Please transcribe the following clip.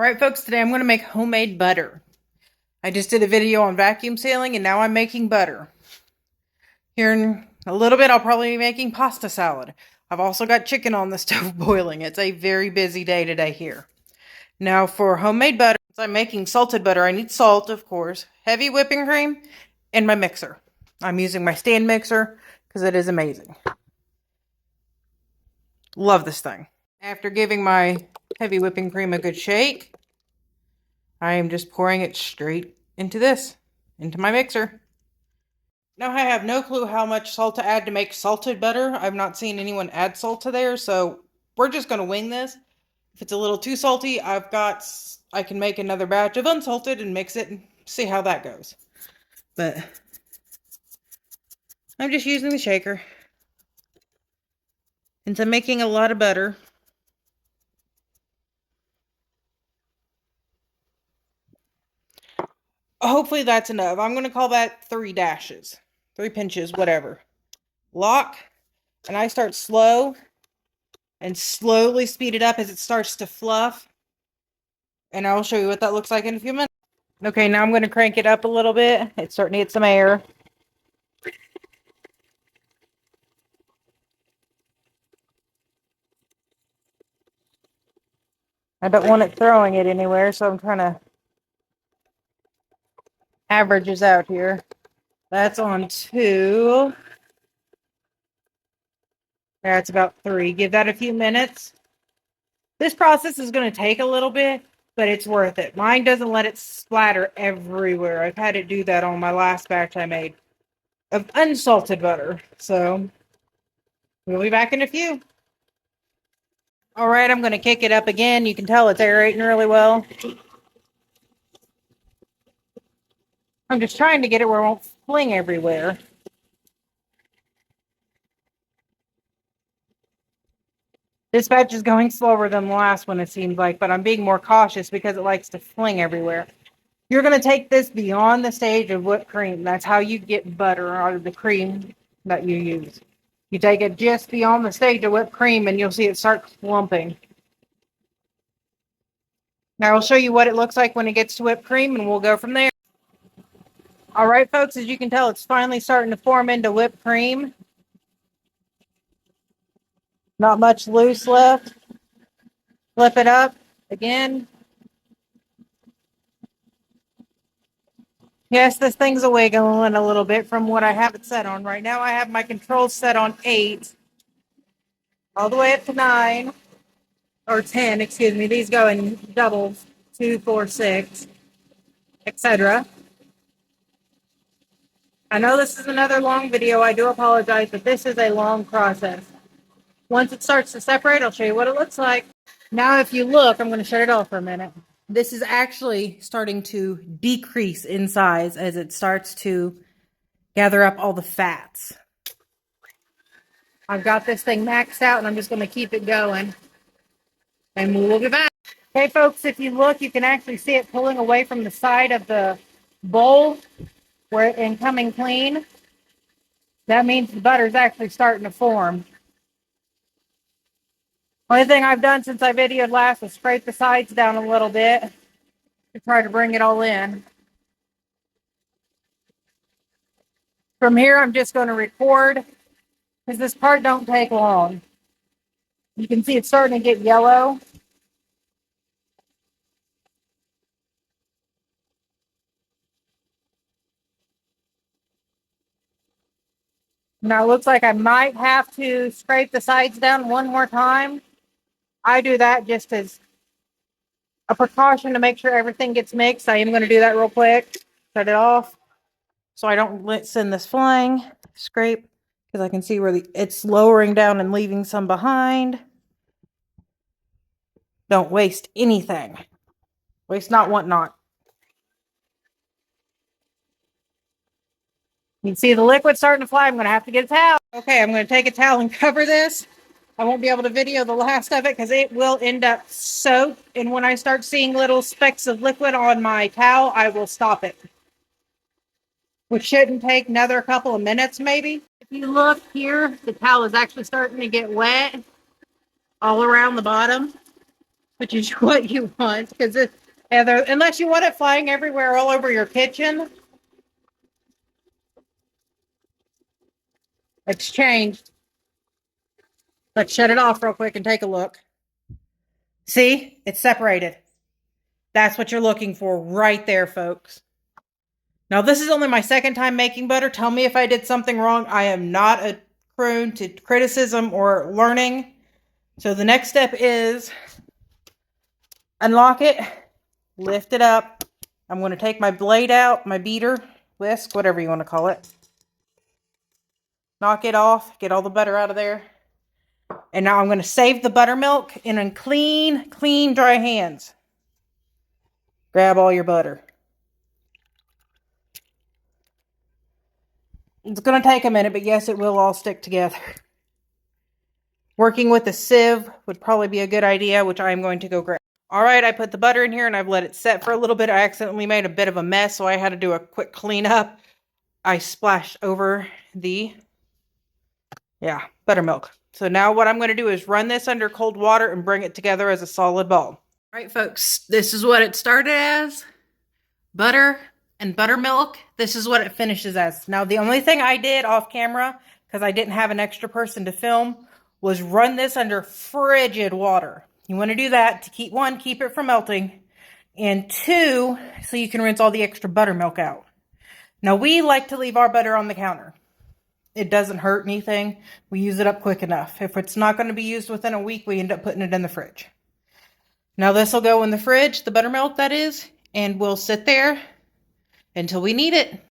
Alright folks, today I'm going to make homemade butter. I just did a video on vacuum sealing and now I'm making butter. Here in a little bit I'll probably be making pasta salad. I've also got chicken on the stove boiling. It's a very busy day today here. Now for homemade butter, since I'm making salted butter, I need salt of course, heavy whipping cream, and my mixer. I'm using my stand mixer because it is amazing. Love this thing. After giving my heavy whipping cream a good shake, I am just pouring it straight into my mixer. Now I have no clue how much salt to add to make salted butter. I've not seen anyone add salt to theirs, so we're just going to wing this. If it's a little too salty, I can make another batch of unsalted and mix it and see how that goes. But I'm just using the shaker. Since I'm making a lot of butter, hopefully that's enough. I'm going to call that 3 dashes. 3 pinches, whatever. Lock, and I start slow and slowly speed it up as it starts to fluff. And I will show you what that looks like in a few minutes. Okay, now I'm going to crank it up a little bit. It's starting to get some air. I don't want it throwing it anywhere, so I'm trying to averages out here. That's on 2. That's about 3. Give that a few minutes. This process is going to take a little bit, but it's worth it. Mine doesn't let it splatter everywhere. I've had it do that on my last batch I made of unsalted butter. So we'll be back in a few. All right, I'm going to kick it up again. You can tell it's aerating really well. I'm just trying to get it where it won't fling everywhere. This batch is going slower than the last one, it seems like, but I'm being more cautious because it likes to fling everywhere. You're going to take this beyond the stage of whipped cream. That's how you get butter out of the cream that you use. You take it just beyond the stage of whipped cream and you'll see it start clumping. Now I'll show you what it looks like when it gets to whipped cream and we'll go from there. All right, folks, as you can tell, it's finally starting to form into whipped cream. Not much loose left. Flip it up again. Yes, this thing's a wiggling a little bit from what I have it set on. Right now I have my controls set on 8. All the way up to 9. Or 10, excuse me. These go in doubles. 2, 4, 6, etc. I know this is another long video. I do apologize, but this is a long process. Once it starts to separate, I'll show you what it looks like. Now, if you look, I'm going to shut it off for a minute. This is actually starting to decrease in size as it starts to gather up all the fats. I've got this thing maxed out and I'm just going to keep it going. And we'll be back. Okay, folks, if you look, you can actually see it pulling away from the side of the bowl where and coming clean. That means the butter's actually starting to form. Only thing I've done since I videoed last was scrape the sides down a little bit to try to bring it all in. From here, I'm just going to record because this part don't take long. You can see it's starting to get yellow. Now it looks like I might have to scrape the sides down one more time. I do that just as a precaution to make sure everything gets mixed. I am going to do that real quick. Shut it off so I don't send this flying. Scrape because I can see where it's lowering down and leaving some behind. Don't waste anything. Waste not, want not. You can see the liquid starting to fly. I'm going to have to get a towel. Okay, I'm going to take a towel and cover this. I won't be able to video the last of it because it will end up soaked. And when I start seeing little specks of liquid on my towel, I will stop it. Which shouldn't take another couple of minutes maybe. If you look here, the towel is actually starting to get wet all around the bottom. which is what you want, because unless you want it flying everywhere all over your kitchen, it's changed. Let's shut it off real quick and take a look. See, it's separated. That's what you're looking for right there, folks. Now, this is only my second time making butter. Tell me if I did something wrong. I am not prone to criticism or learning. So the next step is unlock it, lift it up. I'm going to take my blade out, my beater, whisk, whatever you want to call it. Knock it off, get all the butter out of there. And now I'm going to save the buttermilk in clean, dry hands. Grab all your butter. It's going to take a minute, but yes, it will all stick together. Working with a sieve would probably be a good idea, which I'm going to go grab. All right, I put the butter in here and I've let it set for a little bit. I accidentally made a bit of a mess, so I had to do a quick cleanup. I splashed over the, buttermilk. So now what I'm going to do is run this under cold water and bring it together as a solid ball. All right, folks, this is what it started as. Butter and buttermilk. This is what it finishes as. Now, the only thing I did off camera, because I didn't have an extra person to film, was run this under frigid water. You want to do that to keep it from melting, and two, so you can rinse all the extra buttermilk out. Now, we like to leave our butter on the counter. It doesn't hurt anything. We use it up quick enough. If it's not going to be used within a week, we end up putting it in the fridge. Now, this will go in the fridge, the buttermilk that is, and we'll sit there until we need it.